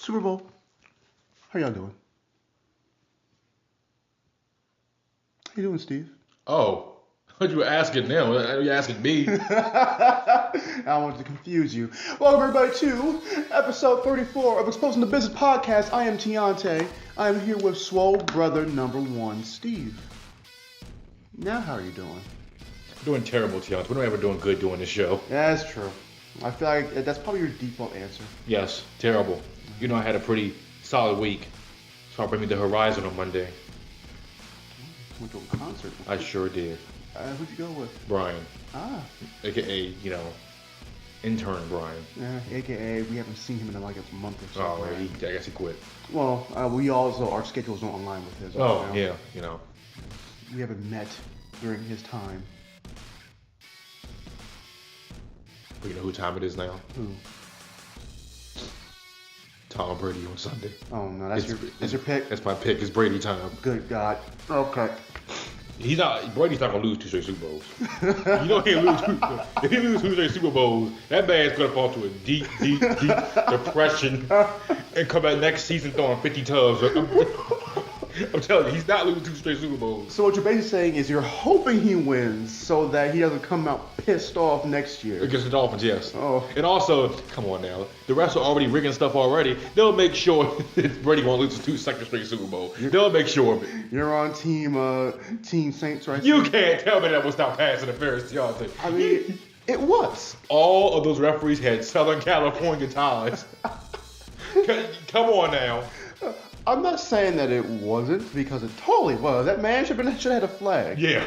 Super Bowl. How y'all doing? How you doing, Steve? Oh, what you were asking now? You're asking me. I wanted to confuse you. Welcome everybody to episode 34 of Exposing the Business Podcast. I am Tiante. I am here with Swole Brother number 1, Steve. Now, how are you doing? Doing terrible, Tiana. We're never doing good doing this show. Yeah, that's true. I feel like that's probably your default answer. Yes, terrible. You know, I had a pretty solid week. So I bring me the Horizon on Monday. Went to a concert. I sure did. Who'd you go with? Brian. Ah. AKA, intern Brian. Yeah, AKA we haven't seen him in like a month or so. Oh, right? I guess he quit. Well, we also, our schedules don't align with his. Oh, right yeah, We haven't met during his time. But you know who time it is now? Who? Tom Brady on Sunday. Oh, no, that's your pick? That's my pick. It's Brady time. Good God. Okay. Brady's not going to lose 2 straight Super Bowls. You know he lose if he loses 2 straight Super Bowls, that man's going to fall to a deep depression and come back next season throwing 50 tubs. I'm telling you, he's not losing 2 straight Super Bowls. So what you're basically saying is you're hoping he wins so that he doesn't come out pissed off next year. Against the Dolphins, yes. Oh. And also, come on now, the refs are already rigging stuff already. They'll make sure that Brady won't lose 2 second straight Super Bowl. They'll make sure of it. You're on Team Saints, right? You can't tell me that was not pass interference, Deontay. I mean, it was. All of those referees had Southern California ties. Come on now. I'm not saying that it wasn't, because it totally was. That man should have had a flag. Yeah.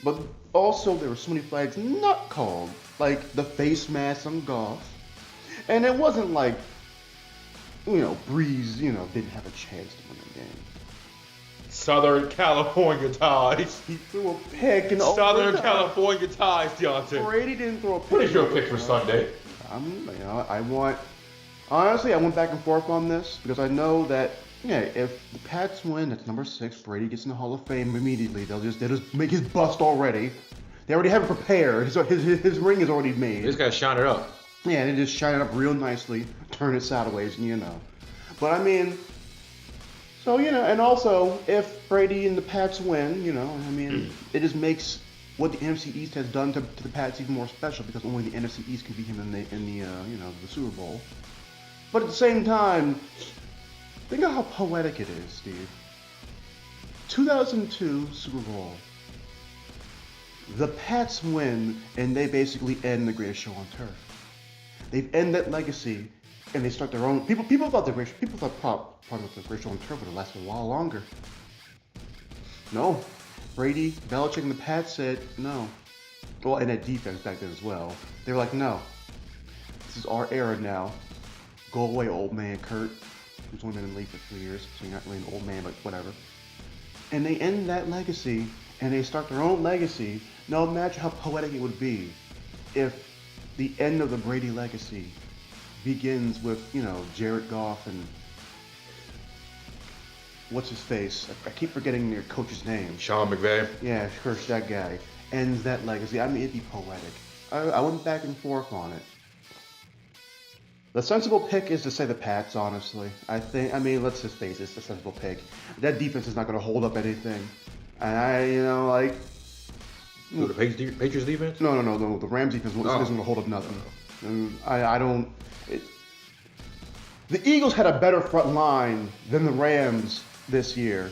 But also, there were so many flags not called, like the face mask on golf. And it wasn't like, Breeze, didn't have a chance to win the game. Southern California ties. He threw a pick in Southern California ties, Deontay. Brady didn't throw a pick. What is your pick for Sunday? Honestly, I went back and forth on this because I know that, if the Pats win, that's number 6. Brady gets in the Hall of Fame immediately. They'll just make his bust already. They already have it prepared. His ring is already made. You just gotta shine it up. Yeah, they just shine it up real nicely, turn it sideways, But I mean, so and also if Brady and the Pats win, it just makes what the NFC East has done to the Pats even more special, because only the NFC East can beat him in the Super Bowl. But at the same time, think of how poetic it is, Steve. 2002 Super Bowl. The Pats win, and they basically end the greatest show on turf. They've ended that legacy, and they start their own. People thought the greatest show on turf would have lasted a while longer. No, Brady, Belichick, and the Pats said no. Well, and that defense back then as well. They were like, no, this is our era now. Go away, old man Kurt, who's only been in the league for 3 years, so you're not really an old man, but whatever. And they end that legacy, and they start their own legacy. Now imagine how poetic it would be if the end of the Brady legacy begins with, Jared Goff and what's his face? I keep forgetting their coach's name. Sean McVay. Yeah, curse that guy. Ends that legacy. I mean, it'd be poetic. I went back and forth on it. The sensible pick is to say the Pats, honestly. Let's just face it, it's the sensible pick. That defense is not going to hold up anything. And The Patriots defense? No. The Rams defense isn't going to hold up nothing. The Eagles had a better front line than the Rams this year.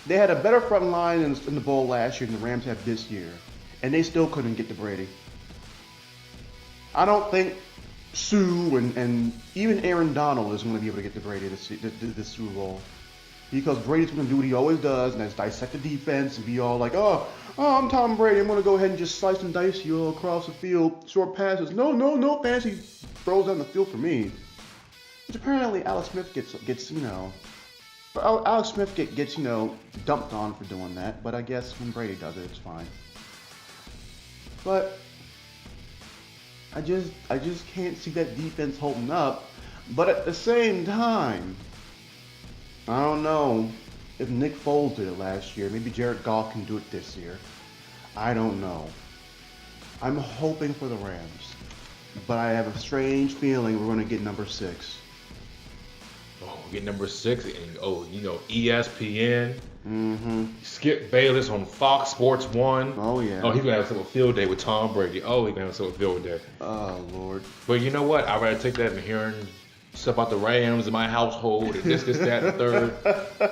They had a better front line in the bowl last year than the Rams had this year. And they still couldn't get to Brady. I don't think Sue and even Aaron Donald is going to be able to get to Brady this Super Bowl. Because Brady's going to do what he always does, and that's dissect the defense and be all like, oh, I'm Tom Brady. I'm going to go ahead and just slice and dice you all across the field, short passes. No, fancy throws down the field for me. Which apparently Alex Smith gets dumped on for doing that. But I guess when Brady does it, it's fine. But I just can't see that defense holding up. But at the same time, I don't know if Nick Foles did it last year. Maybe Jared Goff can do it this year. I don't know. I'm hoping for the Rams. But I have a strange feeling we're going to get number 6. get number 6, and ESPN. Mm-hmm. Skip Bayless on Fox Sports 1. Oh, yeah. Oh, he's gonna have a field day with Tom Brady. Oh, he's gonna have a field day. Oh, Lord. But you know what? I'd rather take that than hearing stuff about the Rams in my household and this, that, and the third.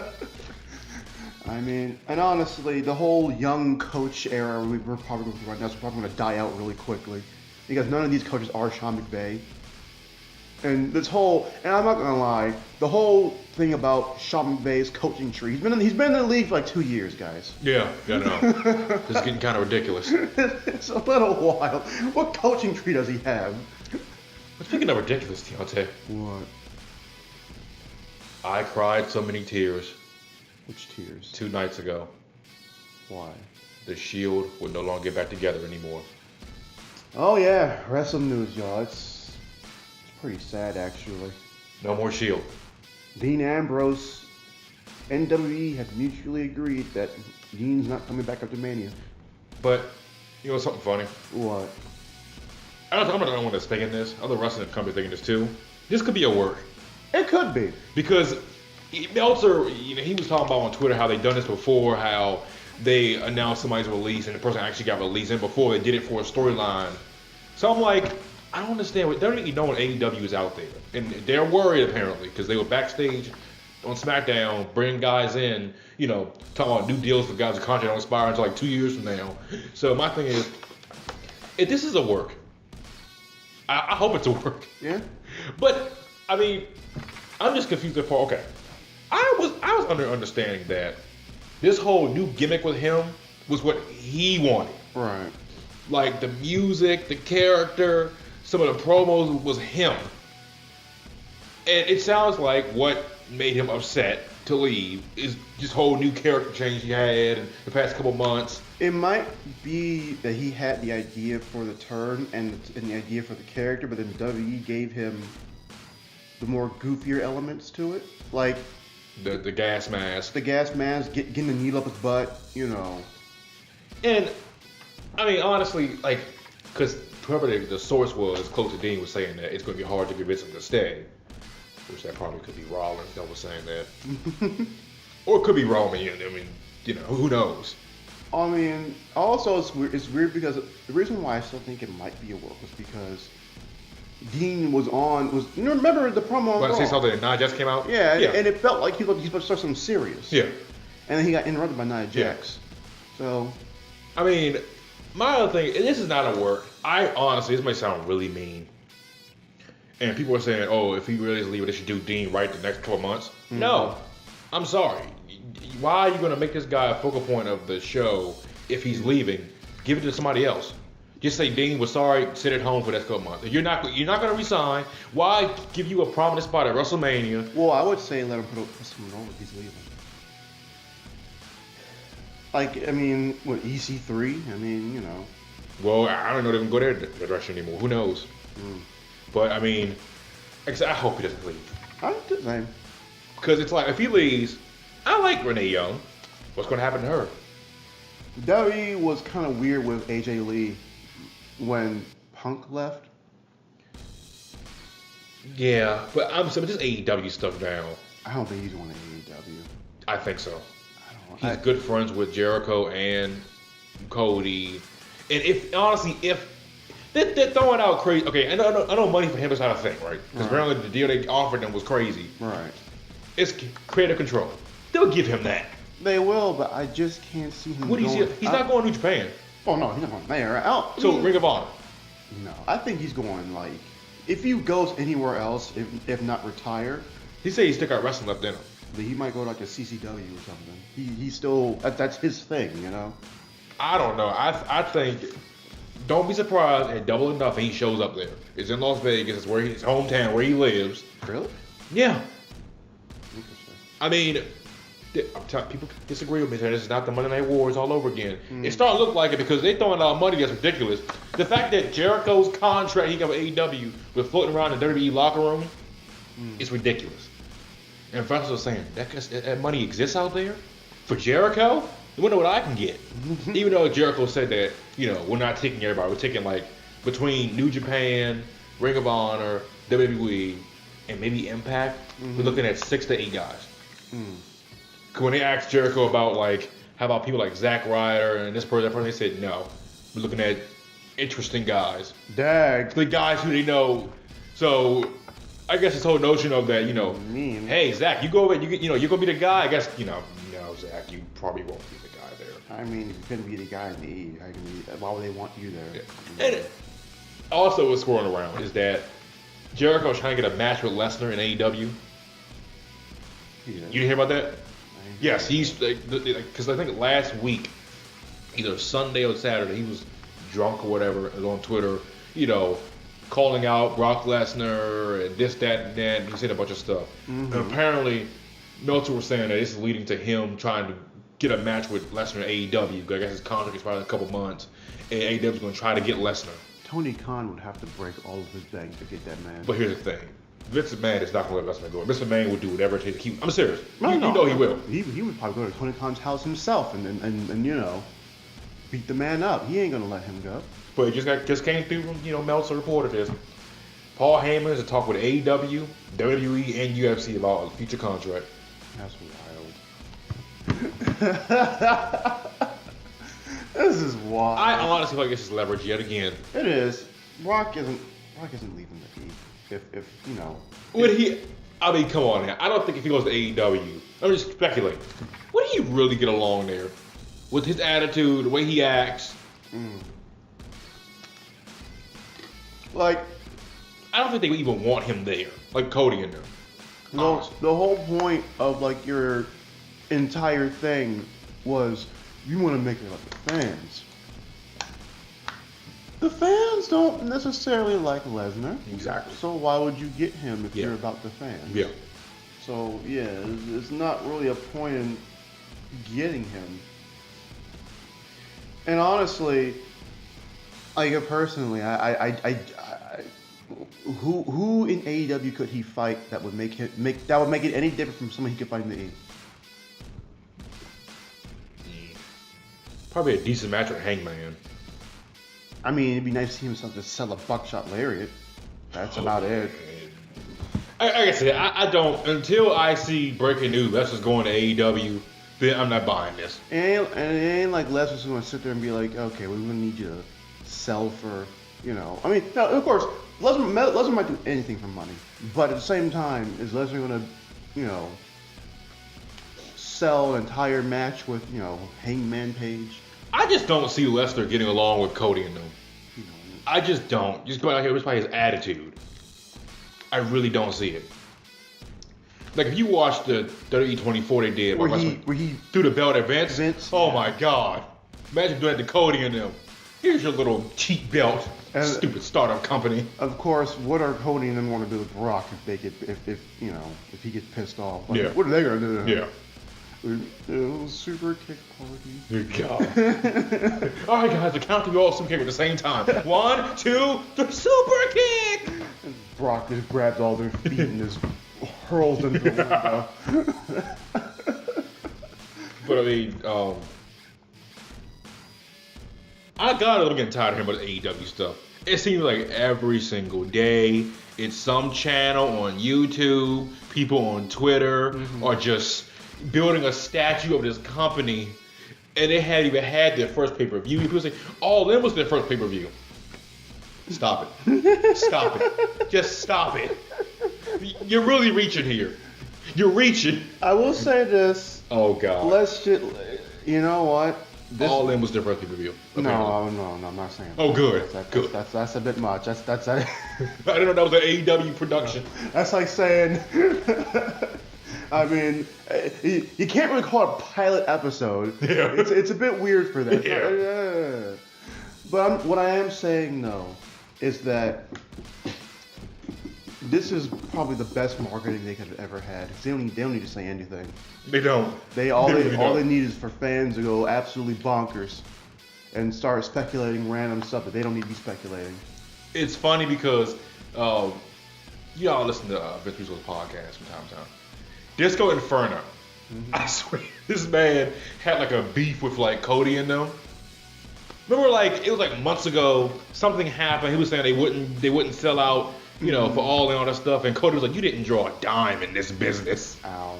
I mean, and honestly, the whole young coach era we're probably going through right now is probably going to die out really quickly, because none of these coaches are Sean McVay. And and I'm not going to lie, the whole thing about Sean McVay's coaching tree, he's been in the league for like 2 years, guys. Yeah, I know. This is getting kind of ridiculous. It's a little wild. What coaching tree does he have? But speaking of ridiculous, Deontay, What? I cried so many tears Which tears? 2 nights ago. Why? The Shield would no longer get back together anymore. Oh yeah, wrestling news, y'all. It's pretty sad, actually. No more Shield. Dean Ambrose, NWE have mutually agreed that Dean's not coming back after Mania. But, you know something funny? What? I'm not the only one that's thinking this. Other wrestling companies thinking this too. This could be a work. It could be. Because Meltzer, he was talking about on Twitter how they've done this before, how they announced somebody's release and the person actually got released, and before they did it for a storyline. So I'm like, I don't understand. They don't even know when AEW is out there. And they're worried apparently because they were backstage on SmackDown bringing guys in, talking about new deals for guys' contract don't expire until like 2 years from now. So my thing is, if this is a work, I hope it's a work. Yeah. But I mean, I'm just confused at part. Okay, I was under understanding that this whole new gimmick with him was what he wanted. Right. Like the music, the character, some of the promos was him. And it sounds like what made him upset to leave is this whole new character change he had in the past couple months. It might be that he had the idea for the turn and the idea for the character, but then WWE gave him the more goofier elements to it, like The gas mask. the gas mask, getting the needle up his butt, And I mean, honestly, because whoever the source was close to Dean was saying that it's going to be hard to convince him to stay, which that probably could be Rollins that was saying that, or it could be Roman. I mean, who knows? I mean, also it's weird because the reason why I still think it might be a work was because Dean remember the promo on Want to Raw? say something that Nia Jax came out? Yeah, and it felt like he was supposed to start something serious. Yeah. And then he got interrupted by Nia Jax. So, I mean, my other thing, and this is not a work. I honestly, this might sound really mean. And people are saying, oh, if he really is leaving, they should do Dean right the next couple months. Mm-hmm. No. I'm sorry. Why are you going to make this guy a focal point of the show if he's leaving? Give it to somebody else. Just say Dean was sorry, sit at home for the next couple months. If you're not going to resign, why give you a prominent spot at WrestleMania? Well, I would say let him put someone over if he's leaving. Like, I mean, what, EC3? I mean, Well, I don't know if they can go that direction anymore. Who knows? But, I mean, I hope he doesn't leave. I do the same. Because it's like, if he leaves, I like Renee Young. What's going to happen to her? WWE was kind of weird with AJ Lee when Punk left. Yeah, but I'm saying this AEW stuff now. I don't think he's going to AEW. I think so. I He's good friends with Jericho and Cody. And if they're throwing out crazy, okay, I know money for him is not a thing, right? Because apparently the deal they offered them was crazy. Right. It's creative control. They'll give him that. They will, but I just can't see him. What do you see? He's not going to Japan. Oh no, he's not going there. So Ring of Honor. No, I think he's going like if he goes anywhere else, if not retire. He said he still got wrestling left in him. He might go like a CCW or something. He's still that's his thing, I don't know. I think don't be surprised at Double or Nothing he shows up there. It's in Las Vegas. It's where his hometown, where he lives. Really? Yeah. Interesting. I mean, people disagree with me. This is not the Monday Night Wars all over again. It's starting to look like it because they're throwing out money that's ridiculous. The fact that Jericho's contract he got with AEW was floating around the WWE locker room is ridiculous. And investors are saying that money exists out there for Jericho. You wonder what I can get. Even though Jericho said that, we're not taking everybody. We're taking like between New Japan, Ring of Honor, WWE, and maybe Impact, we're looking at 6 to 8 guys. Mm. When they asked Jericho about like, how about people like Zack Ryder and this person, that person, they said no. We're looking at interesting guys. Dag. The guys who they know. So I guess this whole notion of that, Mean. hey Zach, you go over, you're gonna be the guy. I guess no Zach, you probably won't be the guy there. I mean, if you're gonna be the guy in the E, why would they want you there? Yeah. And also, what's going around is that Jericho's trying to get a match with Lesnar in AEW. Yeah. You didn't hear about that? Yes, he's because I think last week, either Sunday or Saturday, he was drunk or whatever, and on Twitter, calling out Brock Lesnar and this, that, and that. He said a bunch of stuff. And apparently, Meltzer was saying that this is leading to him trying to get a match with Lesnar in AEW. I guess his contract expires in a couple months, and AEW's going to try to get Lesnar. Tony Khan would have to break all of his bank to get that man. But here's the thing. Vince McMahon is not going to let Lesnar go. Vince McMahon will do whatever it takes to keep. I'm serious. No, you know he will. He would probably go to Tony Khan's house himself and beat the man up. He ain't gonna let him go. But it just came through from Meltzer reported this. Paul Heyman is to talk with AEW, WWE, and UFC about a future contract. That's wild. This is wild. I honestly feel like this is leverage yet again. It is. Brock isn't leaving the E. If Would he? I mean, come on now. I don't think if he goes to AEW, I'm just speculating. Would he really get along there with his attitude, the way he acts? Like, I don't think they would even want him there, like Cody and them. the whole point of like your entire thing was you want to make it like the fans. The fans don't necessarily like Lesnar. Exactly. So why would you get him if you're about the fans? Yeah. So yeah, it's not really a point in getting him. And honestly, like personally, who in AEW could he fight that would make it any different from someone he could fight in the E? Probably a decent match with Hangman. I mean, it'd be nice to see him just sell a buckshot lariat. That's about it. Like I said, I don't, until I see breaking news, Lesnar's going to AEW, then I'm not buying this. And it ain't like Lesnar's going to sit there and be like, okay, we're going to need you to sell for, I mean, now, of course, Lesnar might do anything for money. But at the same time, is Lesnar going to, sell an entire match with, Hangman Page? I just don't see Lesnar getting along with Cody and them. I just don't. Just going out here just by his attitude. I really don't see it. Like if you watch the WWE 24 they did, where he threw the belt at Vince. Oh yeah. my God! Imagine doing that to Cody and them. Here's your little cheap belt, stupid startup company. Of course, what are Cody and them want to do with Brock if they get if he gets pissed off? Like, what are they gonna do? Yeah. Super kick party. Good God. All right, guys, the count of you all super kick at the same time. 1, 2, 3, super kick! And Brock just grabs all their feet and just hurls them to the window. But I mean, I got a little getting tired of hearing about the AEW stuff. It seems like every single day, it's some channel on YouTube, people on Twitter, or just building a statue of this company, and they hadn't even had their first pay-per-view. People say, oh, that was their first pay-per-view. Stop it. Stop it. Just stop it. You're really reaching here. You're reaching. I will say this. Oh, God. Let's just, you know what? All in was their first pay-per-view. No, I'm not saying that. Oh, good. Good. That's a bit much. That's I didn't know that was an AEW production. That's like saying... I mean, you can't really call it a pilot episode. Yeah. It's a bit weird for that. Yeah. But what I am saying, though, is that this is probably the best marketing they could have ever had. They don't need to say anything. They don't. All they need is for fans to go absolutely bonkers and start speculating random stuff that they don't need to be speculating. It's funny because y'all listen to Vince Russo's podcast from time to time. Disco Inferno. I swear, this man had like a beef with like Cody and them. Remember, like it was like months ago, something happened. He was saying they wouldn't sell out, you know, for all and all that stuff. And Cody was like, you didn't draw a dime in this business. Ow.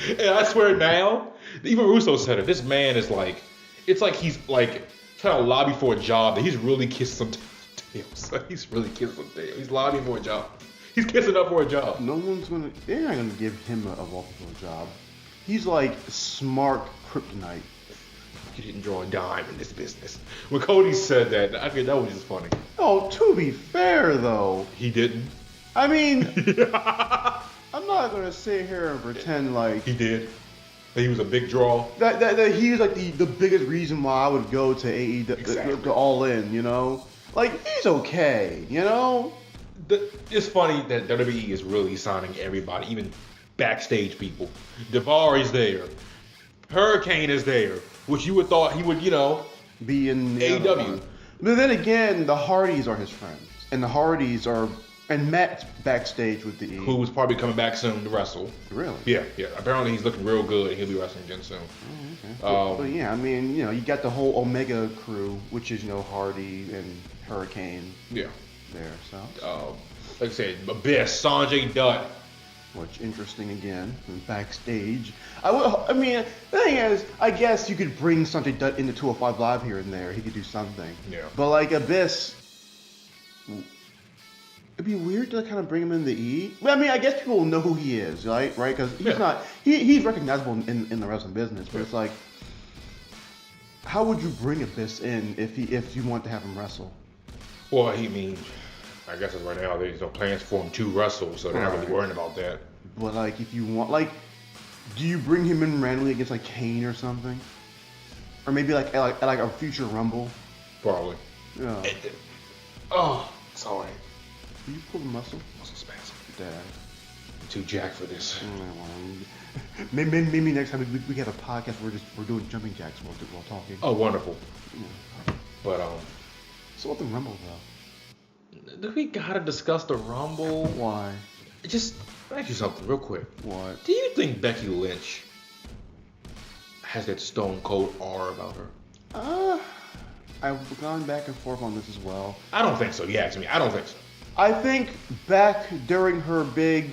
And I swear now, even Russo said it. This man is like, it's like he's like trying to lobby for a job that he's really kissing some tails. He's really kissing some tails. He's lobbying for a job. He's kissing up for a job. They're not gonna give him a walk for a job. He's like smart kryptonite. You didn't draw a dime in this business. When Cody said that, I think that was just funny. Oh, to be fair though, He didn't. I mean, I'm not gonna sit here and pretend like He did. That he was a big draw. that he's like the biggest reason why I would go to AEW, Exactly. to All In, you know? Like, he's okay, you know? It's funny that WWE is really signing everybody, even backstage people. Daivari there. Hurricane is there, which you would thought he would, you know, Be in the other AEW. one. But then again, the Hardys are his friends. And the Hardys are, and Matt's backstage with the E. who was probably coming back soon to wrestle. Really? Yeah. Apparently he's looking real good and he'll be wrestling again soon. Oh, okay. But yeah, I mean, you know, you got the whole Omega crew, which is, you know, Hardy and Hurricane Yeah. there, so. Like I said, Abyss, Sanjay Dutt. Which interesting again, backstage. I mean, the thing is, I guess you could bring Sanjay Dutt into 205 Live here and there. He could do something. Yeah. But like Abyss, it'd be weird to kind of bring him in the E. Well, I mean, I guess people will know who he is, right? Because he's not. He's recognizable in the wrestling business, but it's like, how would you bring Abyss in if you want to have him wrestle? Well, I mean, I guess as right now there's no plans for him to wrestle, so they're not really Right. worrying about that. But like, if you want, like, do you bring him in randomly against like Kane or something, or maybe like a future Rumble? Probably. Yeah. Oh, sorry. Do you pull the muscle? Muscle spasm. Dad. I'm too jacked for this. Maybe next time we have a podcast where we're doing jumping jacks while talking. Oh, wonderful. Yeah. But So what the Rumble though? do we gotta discuss the Rumble? Why? Just ask you something real quick. What? Do you think Becky Lynch has that Stone Cold aura about her? I've gone back and forth on this as well. I don't think so. You asked me. I don't think so. I think back during her big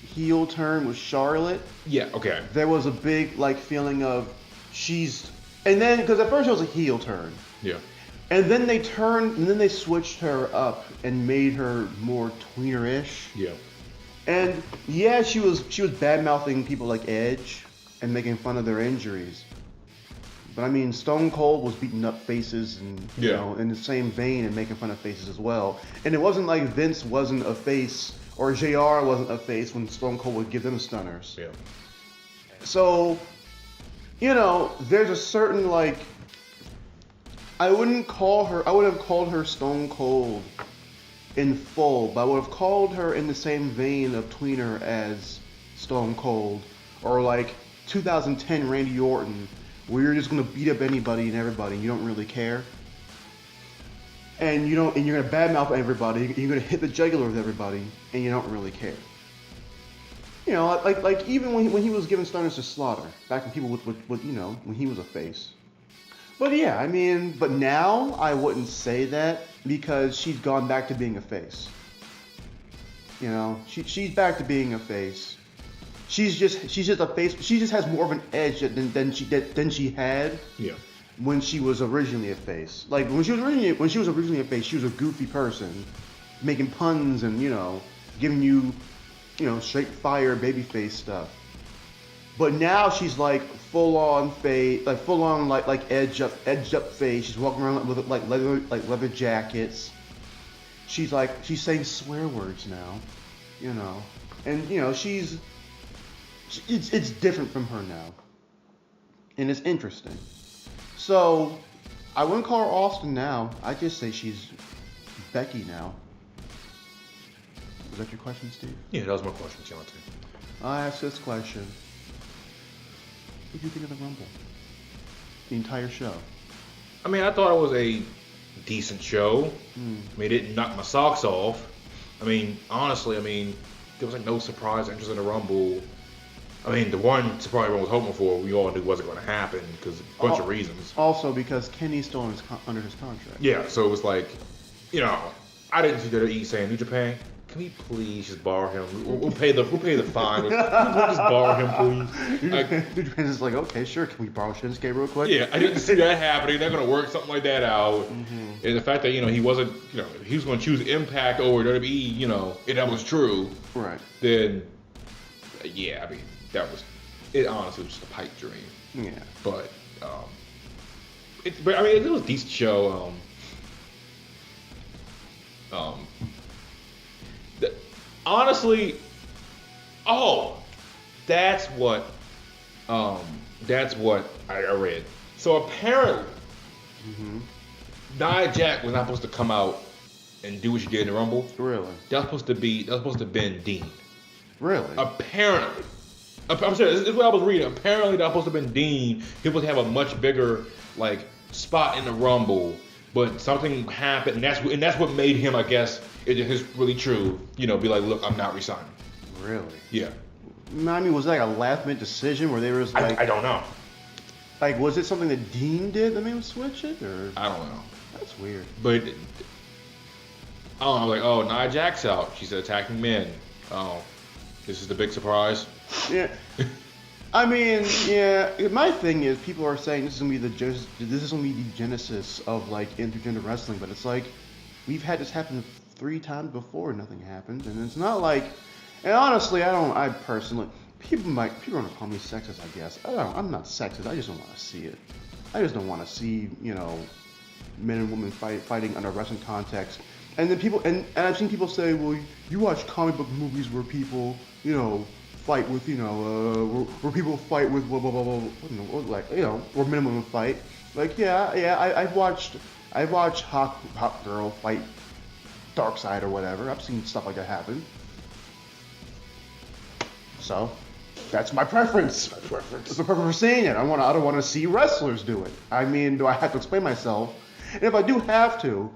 heel turn with Charlotte, Yeah. Okay. there was a big like feeling of and then because at first it was a heel turn, Yeah. and then they switched her up and made her more tweener-ish. Yeah. And yeah, she was bad mouthing people like Edge and making fun of their injuries. But I mean, Stone Cold was beating up faces and you know in the same vein and making fun of faces as well. And it wasn't like Vince wasn't a face or JR wasn't a face when Stone Cold would give them stunners. Yeah. So, you know, there's a certain like I would have called her Stone Cold in full, but I would have called her in the same vein of tweener as Stone Cold, or like 2010 Randy Orton, where you're just gonna beat up anybody and everybody, and you don't really care, and you're gonna badmouth everybody, you're gonna hit the jugular with everybody, and you don't really care. You know, like even when he was giving stunners to Slaughter, back when people would you know, when he was a face. But yeah, I mean, but now I wouldn't say that because she's gone back to being a face. You know, she's back to being a face. She's just a face. She just has more of an edge than she had Yeah. when she was originally a face. Like when she was originally a face, she was a goofy person, making puns and you know, giving you know, straight fire babyface stuff. But now she's like full on face, like full on like edged up face. She's walking around with like leather jackets. She's saying swear words now, you know, and you know it's different from her now, and it's interesting. So I wouldn't call her Austin now. I just say she's Becky now. Was that your question, Steve? Yeah, that was my question, Jonathan. I asked this question. What do you think of the Rumble? The entire show. I mean, I thought it was a decent show. I mean, it didn't knock my socks off. I mean, honestly, there was like no surprise interest in the Rumble. I mean, the one surprise everyone was hoping for, we all knew wasn't going to happen because a bunch of reasons. Also because Kenny's still under his contract. Yeah, so it was like, you know, I didn't see WWE saying, New Japan, can we please just borrow him? We'll pay the fine. We'll just borrow him, please. New Japan's just like, okay, sure. Can we borrow Shinsuke real quick? Yeah, I didn't see that happening. They're gonna work something like that out. Mm-hmm. And the fact that he wasn't, he was gonna choose Impact over WWE, if that was true, Right. then yeah, I mean it honestly was just a pipe dream. Yeah. But it was a decent show. Honestly, that's what I read. So apparently, Nia Jax was not supposed to come out and do what she did in the Rumble. Really? That was supposed to have been Dean. Really? Apparently. I'm sorry, this is what I was reading. Apparently that was supposed to have been Dean. He was supposed to have a much bigger spot in the Rumble, but something happened, and that's what made him, I guess, if it's really true, be like, look, I'm not resigning. Really? Yeah. I mean, was that a last-minute decision where they were just like... I don't know. Was it something that Dean did that made him switch it, or... I don't know. That's weird. But, I don't know, I was like, Nia Jax out. She's attacking men. Oh, this is the big surprise. Yeah. I mean, yeah. My thing is, people are saying this is gonna be the genesis of intergender wrestling, but it's like we've had this happen 3 times before, nothing happened, and it's not like. And honestly, I personally, people are gonna call me sexist, I guess. I'm not sexist. I just don't want to see it. I just don't want to see men and women fighting under wrestling context. And then people and I've seen people say, well, you watch comic book movies where people fight with where people fight with blah blah blah blah, where men and women fight. I've watched Hawk Girl fight Darkseid or whatever. I've seen stuff like that happen. So that's my preference. It's the preference for seeing it. I don't want to see wrestlers do it. I mean, do I have to explain myself? And if I do have to,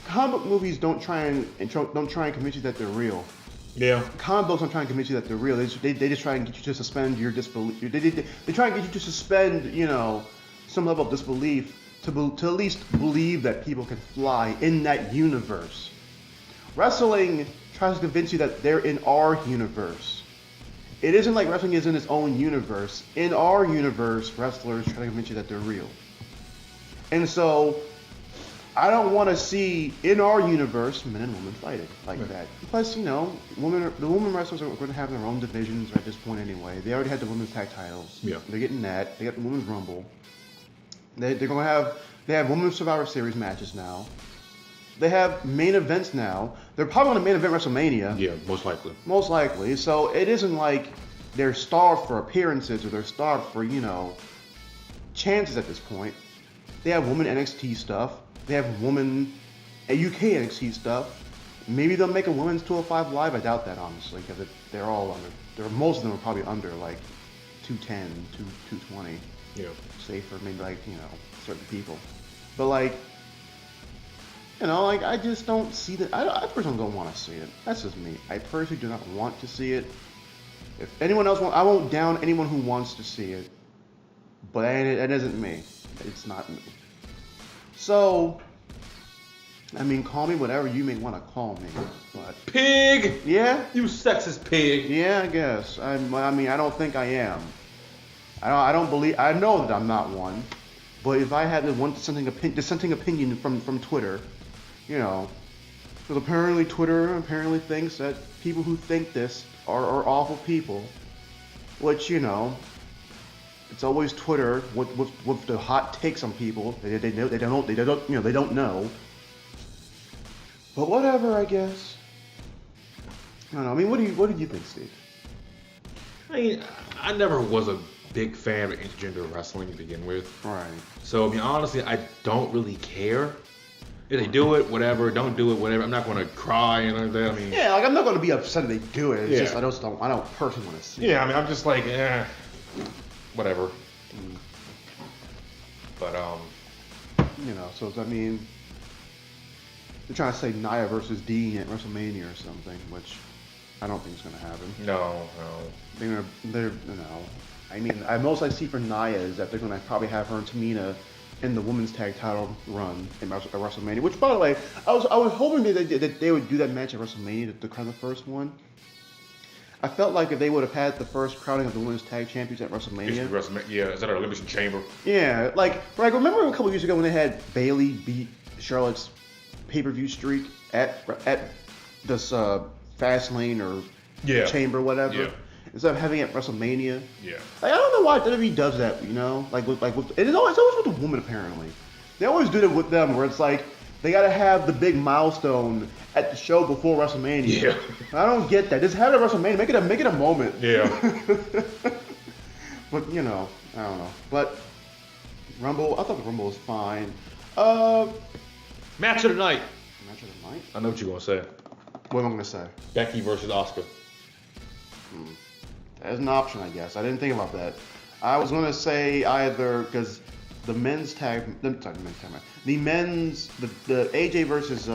comic book movies don't try and convince you that they're real. Yeah. Comic books don't try and convince you that they're real. They just try and get you to suspend your disbelief. They try and get you to suspend, some level of disbelief to at least believe that people can fly in that universe. Wrestling tries to convince you that they're in our universe. It isn't like wrestling is in its own universe. In our universe, wrestlers try to convince you that they're real. And so, I don't want to see in our universe men and women fighting like that. Plus, the women wrestlers are going to have their own divisions at this point anyway. They already had the women's tag titles. Yeah. They're getting that. They got the women's rumble. They have women's Survivor Series matches now. They have main events now. They're probably going to main event WrestleMania. Yeah, most likely. Most likely. So it isn't like they're starved for appearances or they're starved for chances at this point. They have women NXT stuff. They have women UK NXT stuff. Maybe they'll make a women's 205 Live. I doubt that, honestly, because they're all under. Most of them are probably under 210, 220. Yeah. Say for maybe certain people. But I just don't see that. I personally don't want to see it. That's just me. I personally do not want to see it. If anyone else I won't down anyone who wants to see it. But it isn't me. It's not me. So, I mean, call me whatever you may want to call me. But pig! Yeah? You sexist pig. Yeah, I guess. I mean, I don't think I am. I don't believe. I know that I'm not one. But if I had one dissenting opinion from Twitter, because apparently Twitter thinks that people who think this are awful people, which it's always Twitter with the hot takes on people. They don't know. But whatever, I guess. I don't know. I mean, what did you think, Steve? I mean, I never was a big fan of intergender wrestling to begin with. Right. So, I mean, honestly, I don't really care. If they do it, whatever. Don't do it, whatever. I'm not going to cry and like that. I mean, yeah, I'm not going to be upset if they do it. It's yeah. just I don't personally want to see it. Yeah, I mean, I'm just like, whatever. But so I mean, they're trying to say Nia versus Dean at WrestleMania or something, which I don't think is going to happen. No. They're I mean, most I see for Nia is that they're going to probably have her and Tamina in the women's tag title run at WrestleMania. Which, by the way, I was hoping that they would do that match at WrestleMania to crown the first one. I felt like if they would have had the first crowning of the women's tag champions at WrestleMania. Yeah, is that our Elimination Chamber? Yeah, like remember a couple years ago when they had Bayley beat Charlotte's pay-per-view streak at this Fastlane or Chamber, whatever. Yeah. Instead of having it at WrestleMania. Yeah. Like, I don't know why WWE does that, you know? It's always with the woman, apparently. They always do it with them, where it's like they gotta have the big milestone at the show before WrestleMania. Yeah. I don't get that. Just have it at WrestleMania. Make it a moment. Yeah. But you know, I don't know. But Rumble, I thought the Rumble was fine. Match of the night. Match of the night? I know what you're gonna say. What am I gonna say? Becky versus Asuka. As an option, I guess. I didn't think about that. I was gonna say either because the men's tag, the AJ versus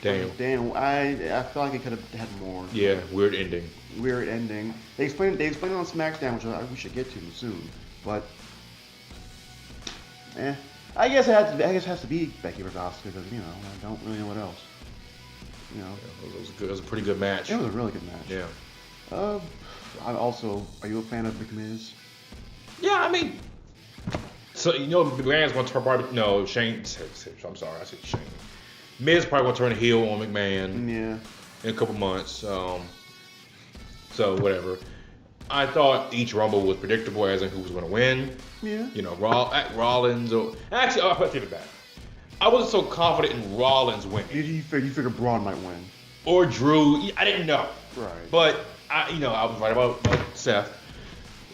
Daniel. I feel like it could have had more. Yeah, weird ending. They explained it on SmackDown, which we should get to soon. But I guess it has to be Becky versus Asuka because I don't really know what else. It was a pretty good match. It was a really good match. Yeah. Are you a fan of Big Miz? Yeah, I mean, so McMahon's going to turn Shane. I'm sorry, I said Shane. Miz probably going to turn heel on McMahon. Yeah. In a couple months. So whatever. I thought each Rumble was predictable as in who was going to win. Yeah. Rollins I'll take it back. I wasn't so confident in Rollins winning. You figured Braun might win. Or Drew. I didn't know. Right. But I was right about Seth.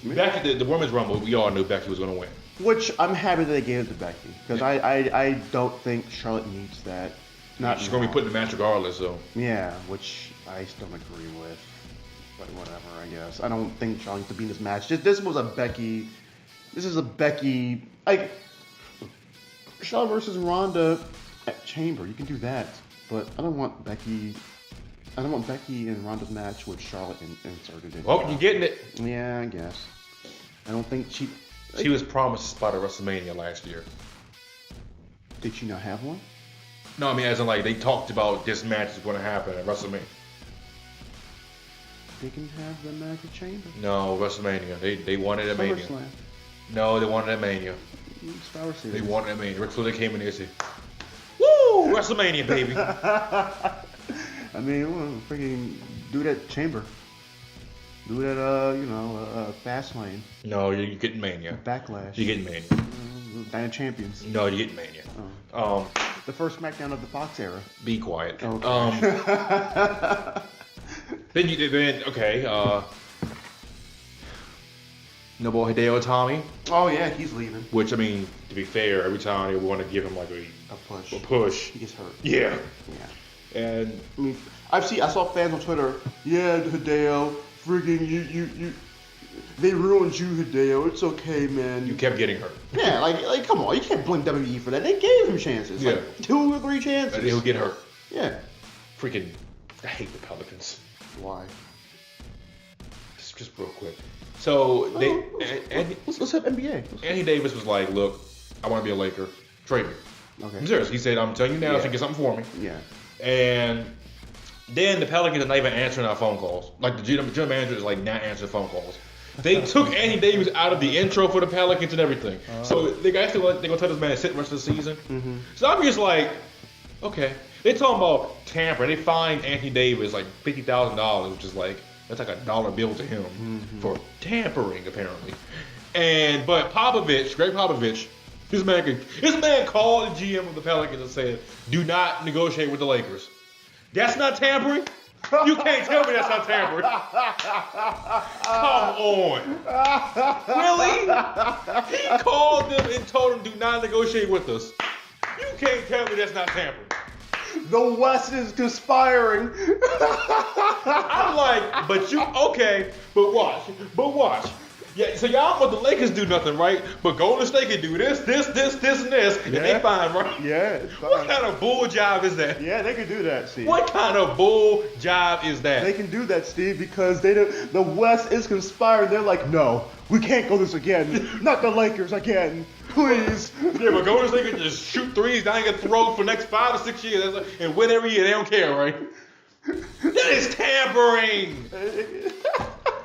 Back at the Women's Rumble, we all knew Becky was going to win. Which I'm happy that they gave it to Becky because I don't think Charlotte needs that. She's going to be put in the match regardless, so. Yeah, which I still don't agree with. But whatever, I guess. I don't think Charlotte needs to be in this match. This was a Becky. This is a Becky. Like Charlotte versus Ronda at Chamber. You can do that, but I don't want Becky in Ronda's match with Charlotte inserted in. Well, you're getting it. Yeah, I guess. I don't think she was promised a spot at WrestleMania last year. Did she not have one? No, I mean, as in, like, they talked about this match is going to happen at WrestleMania. They can have the match at Chamber. No, WrestleMania. They wanted at Mania. SummerSlam. No, they wanted at Mania. Survivor Series. They wanted at Mania. Ric Flair came in there and said, "Woo, WrestleMania, baby." I mean, we'll freaking do that Chamber. Do that, Fastlane. No, you're getting Mania. Backlash. You're getting Mania. Night of Champions. No, you're getting Mania. The first SmackDown of the Fox era. Be quiet. Okay. No boy Hideo Itami. Oh yeah, he's leaving. Which, I mean, to be fair, every time they want to give him like a push. He gets hurt. Yeah. Yeah. And I mean, I saw fans on Twitter. Yeah, Hideo, friggin' you, they ruined you, Hideo. It's okay, man. You kept getting hurt. Yeah, like come on, you can't blame WWE for that. They gave him chances. Yeah. Like 2 or 3 chances. And he'll get hurt. Yeah. Freaking, I hate the Pelicans. Why? Just real quick. So let's have NBA. Anthony Davis was like, "Look, I want to be a Laker. Trade me." Okay. I'm serious. He said, "I'm telling you now, so get something for me." Yeah. And then the Pelicans are not even answering our phone calls. Like the general manager is like not answering phone calls. They took Anthony Davis out of the intro for the Pelicans and everything. So they're gonna tell this man to sit the rest of the season. Mm-hmm. So I'm just like, okay. They're talking about tampering. They fined Anthony Davis like $50,000, which is like that's like a dollar bill to him for tampering apparently. But Greg Popovich, this man called the GM of the Pelicans and said, "Do not negotiate with the Lakers." That's not tampering. You can't tell me that's not tampering. Come on. Really? He called them and told them, "Do not negotiate with us." You can't tell me that's not tampering. The West is conspiring. I'm like, but watch. Yeah, so y'all want the Lakers do nothing, right? But Golden State can do this, and this, and they fine, right? Yeah, it's fine. What kind of bull job is that? Yeah, they can do that, Steve. What kind of bull job is that? They can do that, Steve, because the West is conspiring. They're like, no, we can't go this again. Not the Lakers again. Please. Yeah, but Golden State can just shoot threes, now you can throw for the next 5 or 6 years and win every year. They don't care, right? That is tampering.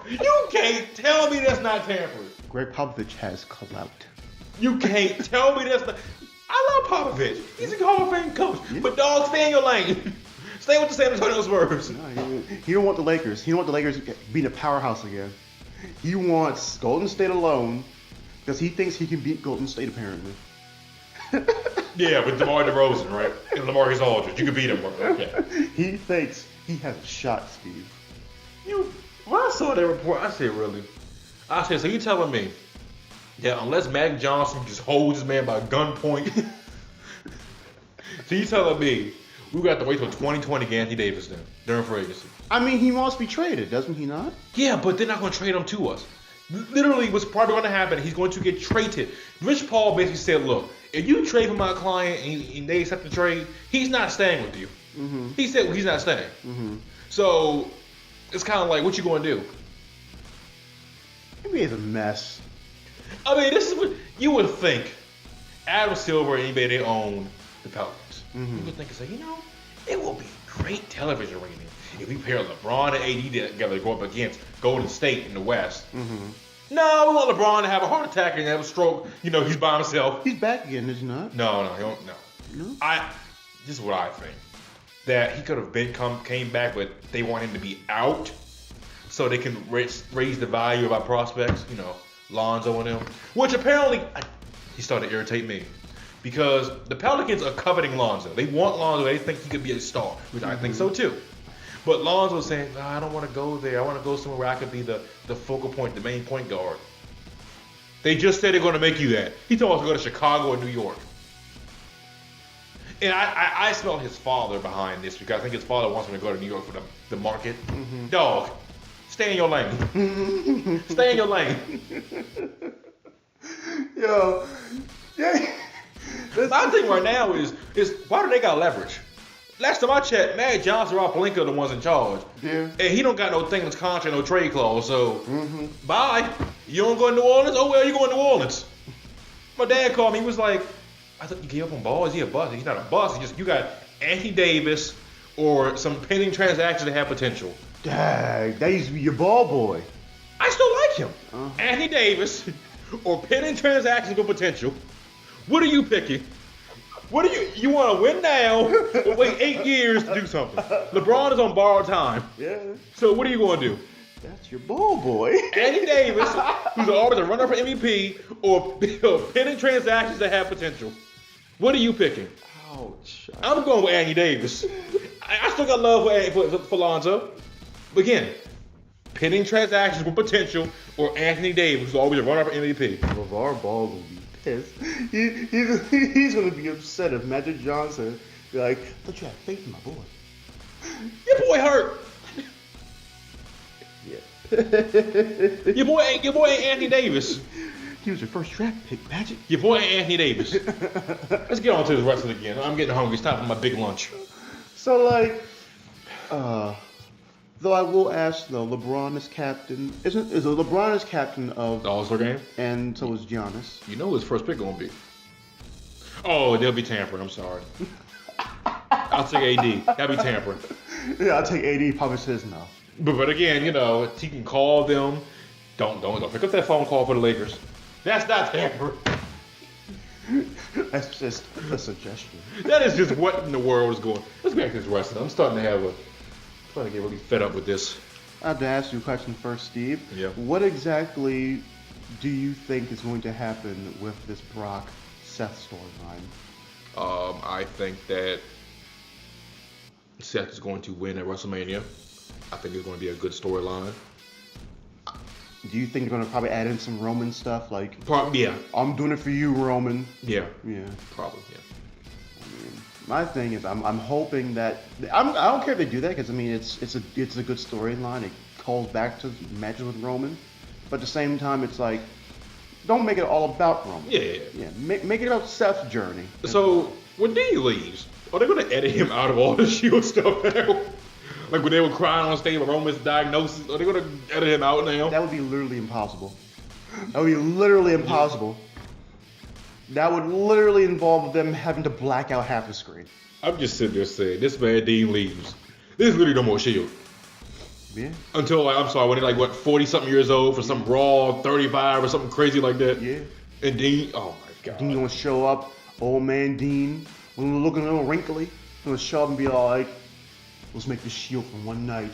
You can't tell me that's not tampering. Greg Popovich has clout. You can't tell me that's not. I love Popovich. He's a Hall of Fame coach. Yeah. But dog, stay in your lane. Stay with the San Antonio Spurs. No, he don't want the Lakers. He don't want the Lakers being a powerhouse again. He wants Golden State alone because he thinks he can beat Golden State apparently. Yeah, with DeMar DeRozan, right? And LaMarcus Aldridge. You can beat him. Okay. He thinks he has a shot, Steve. When I saw that report, I said, really? I said, so you telling me that unless Magic Johnson just holds this man by gunpoint, so you telling me we got to wait till 2020 to get Anthony Davis then, during free agency? I mean, he wants to be traded, doesn't he not? Yeah, but they're not going to trade him to us. Literally, what's probably going to happen, he's going to get traded. Rich Paul basically said, look, if you trade for my client and they accept the trade, he's not staying with you. Mm-hmm. He said he's not staying. Mm-hmm. So it's kind of like, what you going to do? NBA is a mess. I mean, this is what you would think. Adam Silver and anybody they own the Pelicans. Mm-hmm. You would think and say, it will be great television rating if we pair LeBron and AD together to go up against Golden State in the West. Mm-hmm. No, we want LeBron to have a heart attack and have a stroke. He's by himself. He's back again, is he not? No, he don't. No. This is what I think. That he could have came back, but they want him to be out so they can raise the value of our prospects. Lonzo and them. Which apparently, he started to irritate me. Because the Pelicans are coveting Lonzo. They want Lonzo. They think he could be a star, which I think so too. But Lonzo's saying, no, I don't want to go there. I want to go somewhere where I could be the focal point, the main point guard. They just said they're going to make you that. He told us to go to Chicago or New York. And I smell his father behind this because I think his father wants him to go to New York for the market. Mm-hmm. Dog, stay in your lane. Stay in your lane. Yo. Yeah. My thing right now is why do they got leverage? Last time I checked, Magic Johnson, Rob Pelinka are the ones in charge. Yeah. And he don't got no thing in his contract, no trade clause. So, bye. You don't go to New Orleans? Oh, well, you going to New Orleans. My dad called me. He was like, I thought you gave up on Ball. Is he a bust? He's not a bust. You got Anthony Davis or some pending transactions that have potential. Dang, that used to be your ball boy. I still like him. Anthony Davis or pending transactions with potential. What are you picking? What do you want to win now or wait 8 years to do something? LeBron is on borrowed time. Yeah. So what are you going to do? That's your ball boy. Anthony Davis, who's always a runner for MVP, or pending transactions that have potential. What are you picking? Ouch. I'm going with Anthony Davis. I still got love for Lonzo. But again, pending transactions with potential, or Anthony Davis, who's always a runner for MVP. LeVar Ball will be pissed. He's going to be upset if Magic Johnson be like, I thought you had faith in my boy. Your boy hurt. Yeah. Your boy ain't Anthony Davis. He was your first draft pick, Magic. Your boy ain't Anthony Davis. Let's get on to the rest of it again. I'm getting hungry. It's time for my big lunch. So, though I will ask, though, LeBron is captain. LeBron is captain of the All-Star game? And so is Giannis. You know who his first pick going to be. Oh, they'll be tampering. I'm sorry. I'll take AD. That'll be tampering. Yeah, I'll take AD. Probably says no. But again, he can call them. Don't pick up that phone call for the Lakers. That's not tampering. That's just a suggestion. That is just what in the world is going. Let's get back to this wrestling. I'm starting to get really fed up with this. I have to ask you a question first, Steve. Yeah. What exactly do you think is going to happen with this Brock-Seth storyline? I think that Seth is going to win at WrestleMania. I think it's going to be a good storyline. Do you think they're going to probably add in some Roman stuff? Yeah. I'm doing it for you, Roman. Yeah. Yeah. Probably, yeah. I mean, my thing is I'm hoping that I don't care if they do that because it's a good storyline. It calls back to matches with Roman, but at the same time it's like don't make it all about Roman. Yeah. Make it about Seth's journey. So when Dean leaves, are they going to edit him out of all the Shield stuff now? Like when they were crying on stage with Roman's diagnosis, are they going to edit him out now? That would be literally impossible. That would be literally impossible. That would literally involve them having to black out half the screen. I'm just sitting there saying, this man Dean leaves. There's literally no more Shield. Yeah. Until, like, I'm sorry, when they're like, what, 40-something years old for some Raw 35 or something crazy like that. Yeah. And Dean, oh my God. Dean gonna show up, old man Dean, looking a little wrinkly, gonna show up and be all like, let's make this Shield for one night.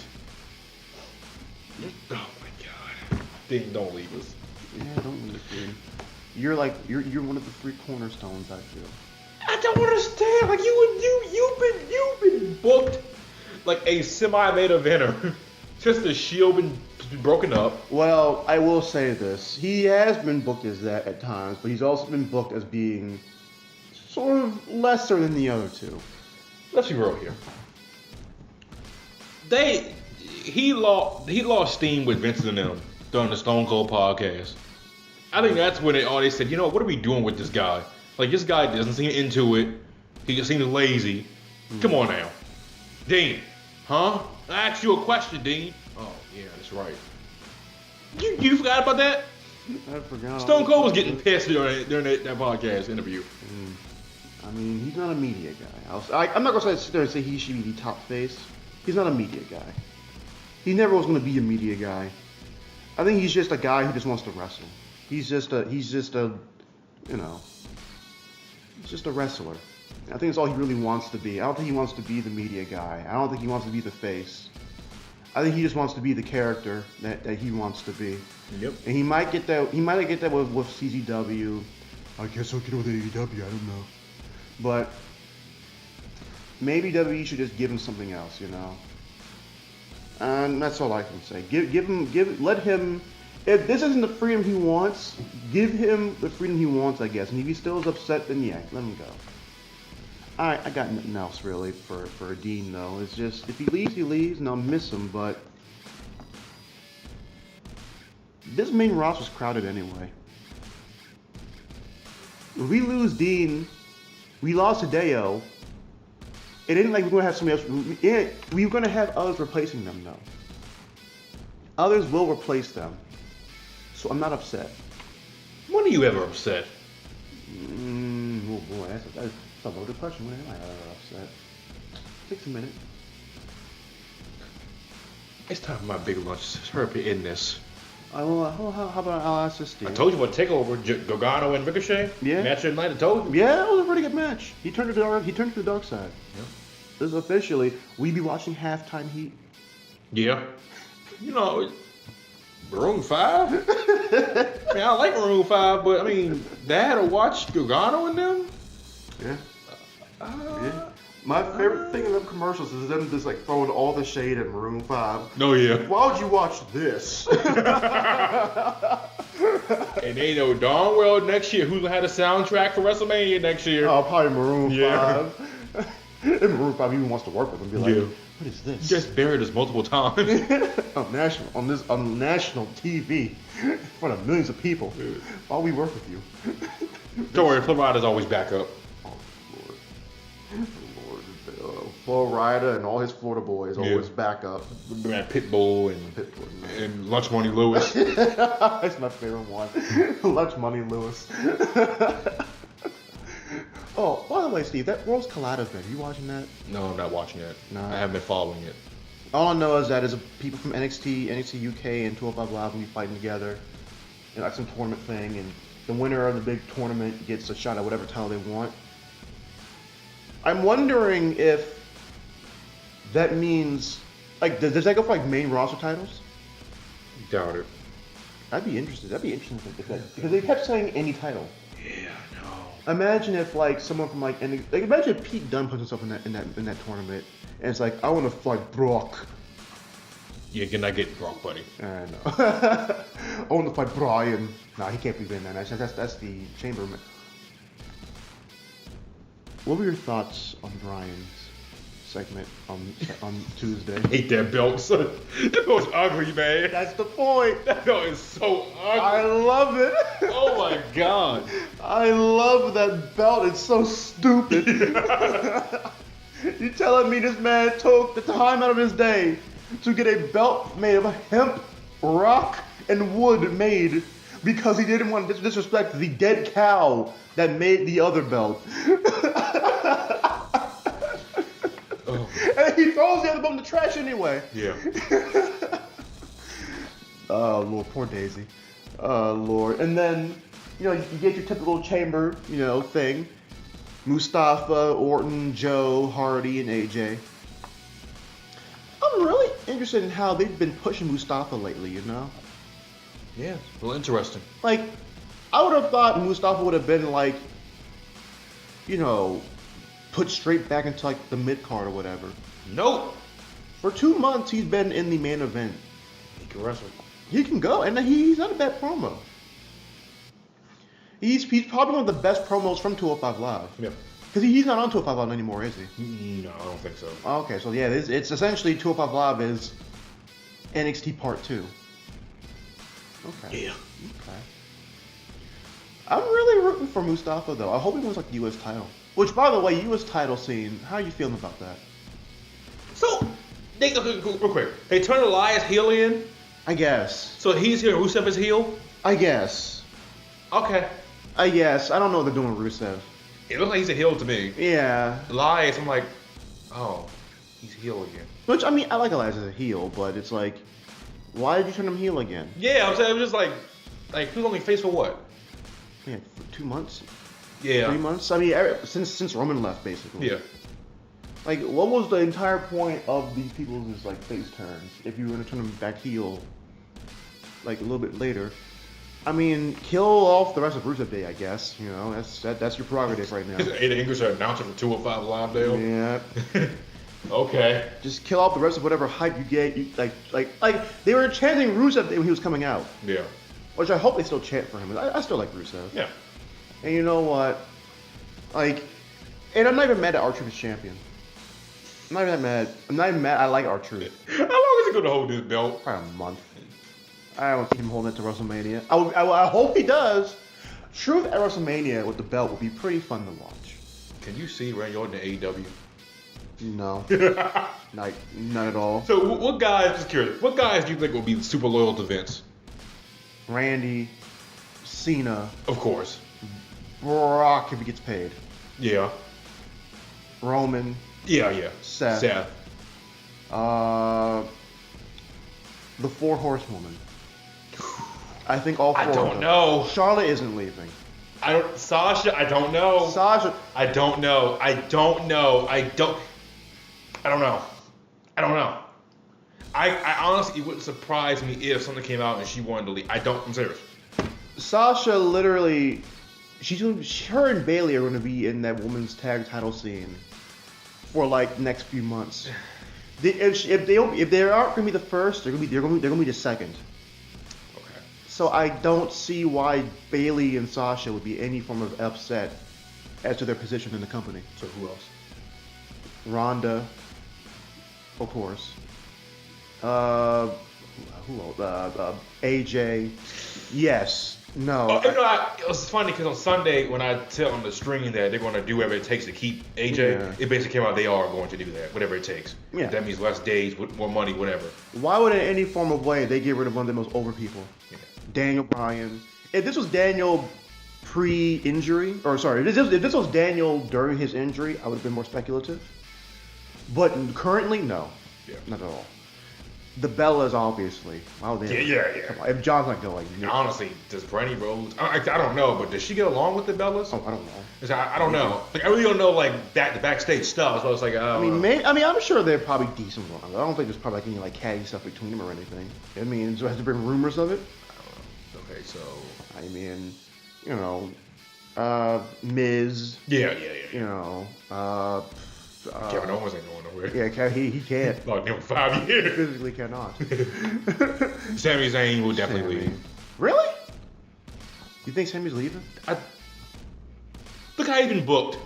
Oh my God. Dean, don't leave us. Yeah, don't leave, Dean. You're like, you're one of the three cornerstones, I feel. I don't understand. Like you've been booked like a semi-main eventer. Just the Shield been broken up. Well, I will say this: he has been booked as that at times, but he's also been booked as being sort of lesser than the other two. Let's be real here. He lost steam with Vincent and them during the Stone Cold podcast. I think that's when they said, you know, what are we doing with this guy? Like, this guy doesn't seem into it. He just seems lazy. Come on now. Dean. Huh? I asked you a question, Dean. Oh, yeah, that's right. You forgot about that? I forgot. Stone Cold was getting pissed during that podcast interview. I mean, he's not a media guy. I'm not going to sit there and say he should be the top face. He's not a media guy. He never was going to be a media guy. I think he's just a guy who just wants to wrestle. He's just a wrestler. I think that's all he really wants to be. I don't think he wants to be the media guy. I don't think he wants to be the face. I think he just wants to be the character that he wants to be. Yep. And he might get that. He might get that with CZW. I guess I'll get with AEW. I don't know. But maybe WWE should just give him something else, you know. And that's all I can say. Let him. If this isn't the freedom he wants, give him the freedom he wants, I guess. And if he still is upset, then yeah, let him go. I got nothing else really for Dean though. It's just if he leaves, and I'll miss him. But this main roster's crowded anyway. If we lose Dean, we lost Hideo. It ain't like we're gonna have somebody else. We're gonna have others replacing them though. Others will replace them. So I'm not upset. When are you ever upset? Oh boy, that's a loaded question. When am I ever upset? Takes a minute. It's time for my big lunch. Hurry up and end this. How about I'll ask this, Steve? I told you what takeover, Gargano and Ricochet. Yeah. Match of the night. I told you. Yeah, it was a pretty good match. He turned to the dark side. Yeah. This is officially we be watching halftime heat. Yeah. You know, Maroon 5? I mean, I like Maroon 5, but I mean, Dad will watch Gargano and them? Yeah. Yeah. My favorite thing in them commercials is them just like throwing all the shade at Maroon 5. Oh, yeah. Why would you watch this? And they know darn well next year who had a soundtrack for WrestleMania next year. Oh, probably Maroon 5. Yeah. If Maroon 5 even wants to work with them, be like, Yeah. what is this? You just buried us multiple times. on national TV in front of millions of people. Why we work with you? Don't worry, Flip Rider's always back up. Oh Lord, Flo Rida and all his Florida boys always back up. Man, Pitbull and Lunch Money Lewis. That's my favorite one. Lunch Money Lewis. Oh, by the way, Steve, that Worlds Collide event, you watching that? No, I'm not watching it. No. I haven't been following it. All I know is that is people from NXT UK, and 205 Live will be fighting together in like some tournament thing, and the winner of the big tournament gets a shot at whatever title they want. I'm wondering if that means, like, does that go for like main roster titles? Doubt it. That'd be interesting if that, because they kept saying any title. Yeah, I know. Imagine if like someone from like imagine if Pete Dunne puts himself in that tournament, and it's like I want to fight Brock. Yeah, you're not getting Brock, buddy. I know. I want to fight Brian. Nah, he can't be in that match. That's the chamber match. What were your thoughts on Brian's segment on Tuesday? I hate that belt, son. That belt's ugly, man. That's the point. That belt is so ugly. I love it. Oh my god. I love that belt. It's so stupid. You telling me this man took the time out of his day to get a belt made of hemp, rock, and wood made because he didn't want to disrespect the dead cow that made the other belt. Oh. And he throws the other belt in the trash anyway. Yeah. Oh, Lord, poor Daisy. Oh, Lord. And then, you get your typical chamber, thing. Mustafa, Orton, Joe, Hardy, and AJ. I'm really interested in how they've been pushing Mustafa lately, Yeah, a little interesting. Like, I would have thought Mustafa would have been, put straight back into, the mid-card or whatever. Nope. For 2 months, he's been in the main event. He can wrestle. He can go, and he's not a bad promo. He's probably one of the best promos from 205 Live. Yeah. Because he's not on 205 Live anymore, is he? No, I don't think so. Okay, so yeah, it's essentially 205 Live is NXT Part 2. Okay. Yeah. Okay. I'm really rooting for Mustafa, though. I hope he wins, the U.S. title. Which, by the way, U.S. title scene, how are you feeling about that? So, real quick, they turned Elias heel in? I guess. So he's here, Rusev is heel? I guess. Okay. I guess. I don't know what they're doing with Rusev. It looks like he's a heel to me. Yeah. Elias, I'm like, oh, he's heel again. Which, I like Elias as a heel, but it's like, why did you turn him heel again? Yeah, I'm saying, it was just like he was only face for what? Yeah, for 2 months? Yeah. 3 months? Since Roman left, basically. Yeah. What was the entire point of these people's face turns if you were going to turn them back heel, a little bit later? Kill off the rest of Rusev Day, I guess. That's your prerogative right now. Ada English are announcing for 205 Live Dale. Yeah. Okay. Just kill off the rest of whatever hype you get. They were chanting Rusev Day when he was coming out. Yeah. Which I hope they still chant for him. I still like Rusev. Yeah. And you know what? And I'm not even mad at R-Truth as champion. I'm not even that mad. I'm not even mad. I like R-Truth. How long is he going to hold this belt? Probably a month. I don't see him holding it to WrestleMania. I hope he does. Truth at WrestleMania with the belt will be pretty fun to watch. Can you see Randy Orton in AEW? No. Not at all. So what guys, just curious, what guys do you think will be super loyal to Vince? Randy, Cena. Of course. Brock if he gets paid. Yeah. Roman. Yeah. Seth. The 4 Horsewomen. I think all 4 I of don't them. know. Charlotte isn't leaving. Sasha, I don't know. Sasha. I don't know. I don't know. I don't know. I honestly, it wouldn't surprise me if something came out and she wanted to leave. I'm serious. Sasha literally, her and Bailey are going to be in that women's tag title scene for the next few months. If they aren't going to be the first, they're going to be the second. Okay. So I don't see why Bailey and Sasha would be any form of upset as to their position in the company. So who else? Ronda, of course. Who else? AJ. Yes. No. It was funny because on Sunday when I tell on the stream that they're going to do whatever it takes to keep AJ, It basically came out they are going to do that, whatever it takes. Yeah. That means less days, more money, whatever. Why would in any form of way they get rid of one of the most over people? Yeah. Daniel Bryan. If this was Daniel pre-injury, or sorry, if this was Daniel during his injury, I would have been more speculative. But currently, no. Yeah. Not at all. The Bellas, obviously. Wow, Yeah. Come on. If John's not going, Honestly, does Brandy Rhodes? I don't know, but does she get along with the Bellas? I don't know. I don't know. I really don't know the backstage stuff. So I was like, I'm sure they're probably decent ones. I don't think there's probably any catty stuff between them or anything. So has there been rumors of it? I don't know. Okay, so Miz. Yeah. Kevin Owens ain't going nowhere. Yeah, he can't. Like them 5 years. Physically cannot. Sami Zayn will definitely leave. Really? You think Sami's leaving? Look how he's been booked.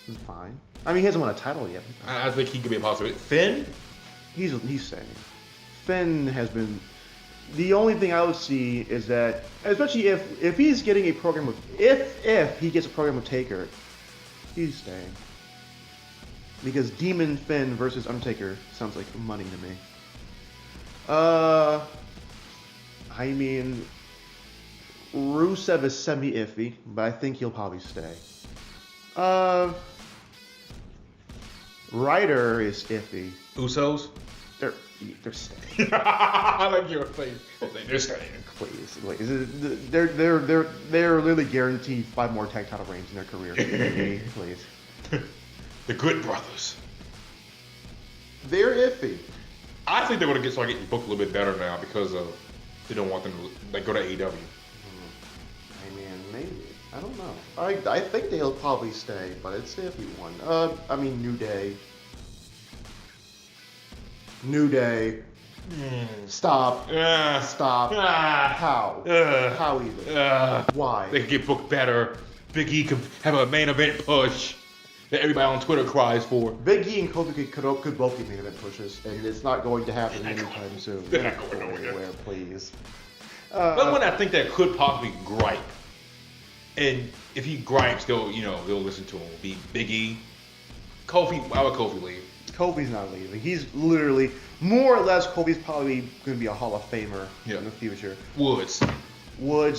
He's fine. He hasn't won a title yet. I think he could be a possibility. Finn? He's staying. Finn has been. The only thing I would see is that, especially if he's getting a program with, if he gets a program with Taker, he's staying. Because Demon Finn versus Undertaker sounds like money to me. Rusev is semi-iffy, but I think he'll probably stay. Ryder is iffy. Usos? They're staying. I like your face. They're staying. Please. They're literally guaranteed 5 more tag title reigns in their career. Please. The Good Brothers. They're iffy. I think they're going to start getting booked a little bit better now because of they don't want them to go to AEW. I mean, maybe. I don't know. I think they'll probably stay, but it's an iffy one. I mean, New Day. Stop. Stop. How? How even? Why? They could get booked better. Big E could have a main event push that everybody on Twitter cries for. Big E and Kofi could both get main event pushes, and it's not going to happen anytime soon. They're not going nowhere. Please. Another one I think that could possibly gripe, and if he gripes, they'll listen to him. Will be Big E. Kofi. Why would Kofi leave? Kofi's not leaving. He's literally, more or less, Kofi's probably going to be a Hall of Famer in the future. Woods.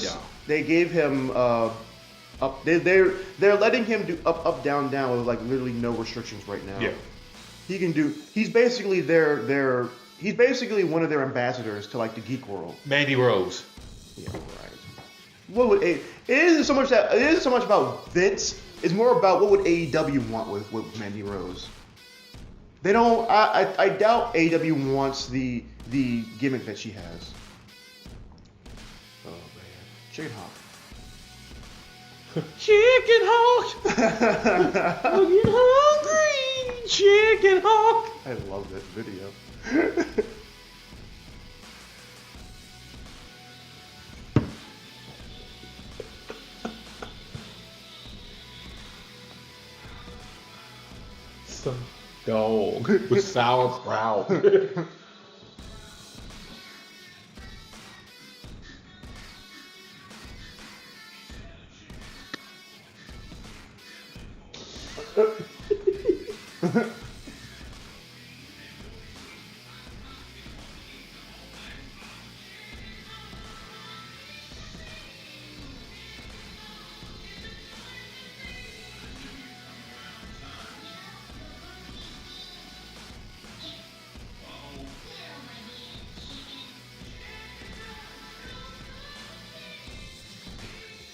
Yeah. They gave him up. They're letting him do up, down, down with like literally no restrictions right now. Yeah. He can do. He's basically He's basically one of their ambassadors to like the geek world. Mandy Rose. Yeah, right. What would it isn't so much about Vince. It's more about what would AEW want with Mandy Rose. They don't. I doubt AEW wants the gimmick that she has. Oh man, Chicken Hawk. Chicken Hawk. Looking hungry. Chicken Hawk. I love that video. Some dog with sauerkraut.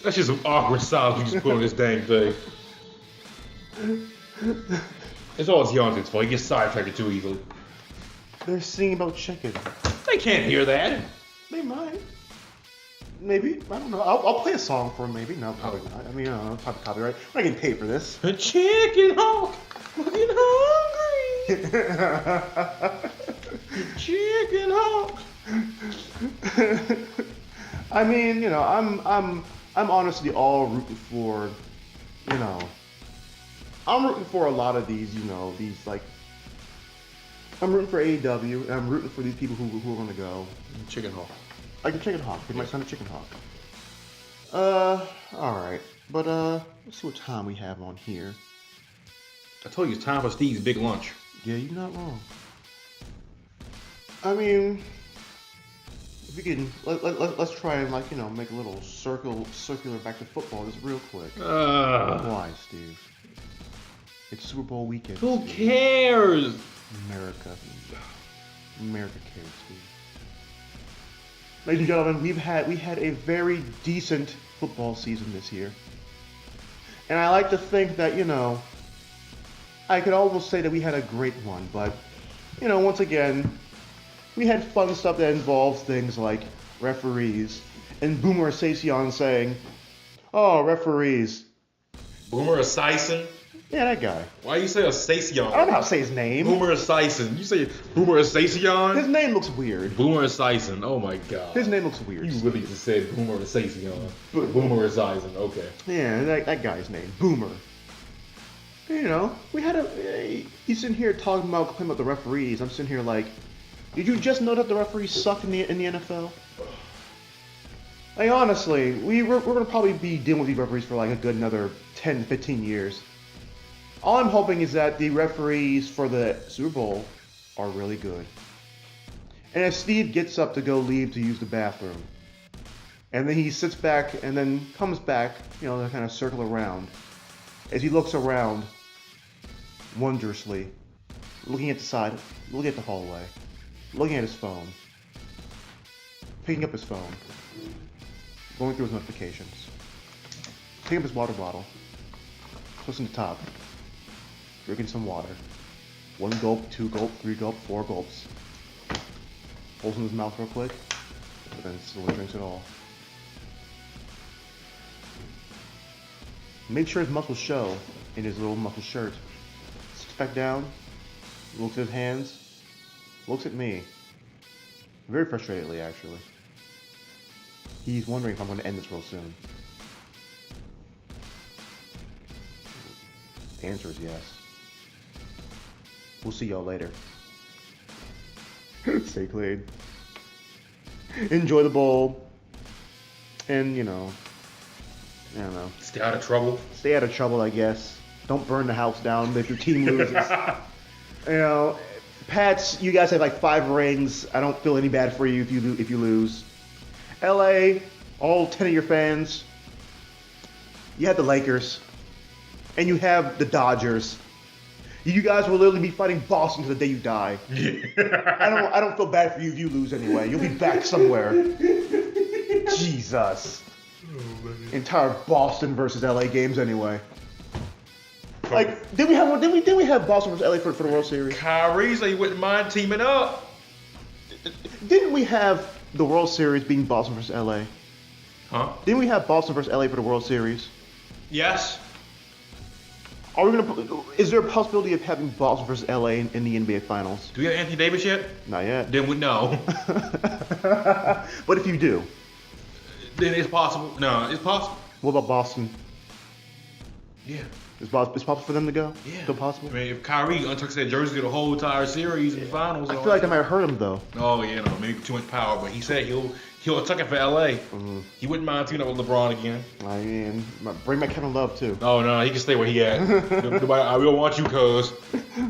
That's just some awkward silence we just put on this dang thing. It's always Young's fault. He gets sidetracked too easily. They're singing about chicken. They can't hear that. They might. Maybe. I don't know. I'll play a song for them. Maybe. No, probably not. I mean, I don't know. Probably copyright. I'm not getting paid for this. Chicken Hawk, looking hungry. Chicken Hawk. I mean, I'm honestly all rooting for, I'm rooting for a lot of these, these like, I'm rooting for AEW, and I'm rooting for these people who are going to go. Chicken Hawk. Like a Chicken Hawk. They might sound a Chicken Hawk. Alright. But, let's see what time we have on here. I told you it's time for Steve's big lunch. Yeah, you're not wrong. I mean, if we can, let's try and make a little circular back to football just real quick. Why, Steve? It's Super Bowl weekend. Who Steve. cares? America cares, Steve. Ladies and gentlemen, we had a very decent football season this year, and I like to think that I could almost say that we had a great one, but once again, we had fun stuff that involves things like referees and Boomer Esiason saying, "Oh, referees." Boomer Esiason? Yeah, that guy. Why you say Esiason? I don't know how to say his name. Boomer Esiason. You say Boomer Esiason? His name looks weird. Boomer Esiason. Oh my god. His name looks weird. You really just said Boomer Esiason. Boomer Esiason. Okay. Yeah, that guy's name, Boomer. We had he's sitting here talking about complaining about the referees. I'm sitting here like, did you just know that the referees suck in the NFL? Like honestly, we're gonna probably be dealing with these referees for like a good another 10 to 15 years. All I'm hoping is that the referees for the Super Bowl are really good. And if Steve gets up to go leave to use the bathroom, And then he sits back and then comes back, you know, to kind of circle around. As he looks around, wondrously, looking at the side, looking at the hallway, looking at his phone, picking up his phone, going through his notifications, picking up his water bottle, twisting the top, drinking some water. 1 gulp, 2 gulp, 3 gulp, 4 gulps. Holds in his mouth real quick, but then slowly drinks it all. Make sure his muscles show in his little muscle shirt. Sits back down, looks at his hands, looks at me. Very frustratedly, actually. He's wondering if I'm going to end this real soon. The answer is yes. We'll see y'all later. Stay clean. Enjoy the bowl. And, you know, I don't know. Stay out of trouble. Stay out of trouble, I guess. Don't burn the house down if your team loses. You know, Pats, you guys have like 5 rings. I don't feel any bad for you if you lose. LA, all 10 of your fans. You have the Lakers. And you have the Dodgers. You guys will literally be fighting Boston to the day you die. I don't feel bad for you if you lose anyway. You'll be back somewhere. Jesus. Entire Boston versus LA games anyway. Like, did we have Boston versus LA for the World Series? Kyrie said he wouldn't mind teaming up. Didn't we have the World Series being Boston versus LA? Huh? Didn't we have Boston versus LA for the World Series? Yes. Are we gonna? Is there a possibility of having Boston versus LA in the NBA Finals? Do we have Anthony Davis yet? Not yet. Then we no. But if you do, Then it's possible. No, it's possible. what about Boston? Yeah. Is possible for them to go? Yeah. Still possible? I mean, if Kyrie untucks that jersey the whole entire series in the finals. I feel like that might hurt him though. Oh, yeah, no, maybe too much power. But he said he'll tuck it for LA. He wouldn't mind teaming up with LeBron again. I mean, bring back Kevin Love too. Oh no, he can stay where he at. Nobody, I will want you, cuz.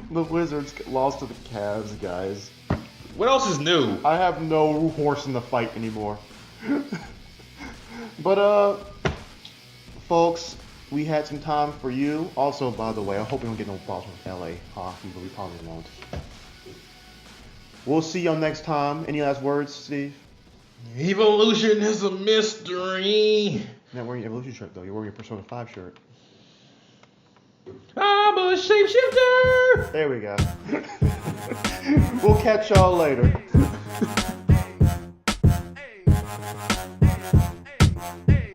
The Wizards lost to the Cavs, guys. What else is new? I have no horse in the fight anymore. But folks, we had some time for you. Also, by the way, I hope we don't get no Boston with LA hockey, but we probably won't. We'll see y'all next time. Any last words, Steve? Evolution is a mystery. You're not wearing your Evolution shirt though. You're wearing your Persona 5 shirt. I'm a shapeshifter. There we go. We'll catch y'all later. Hey.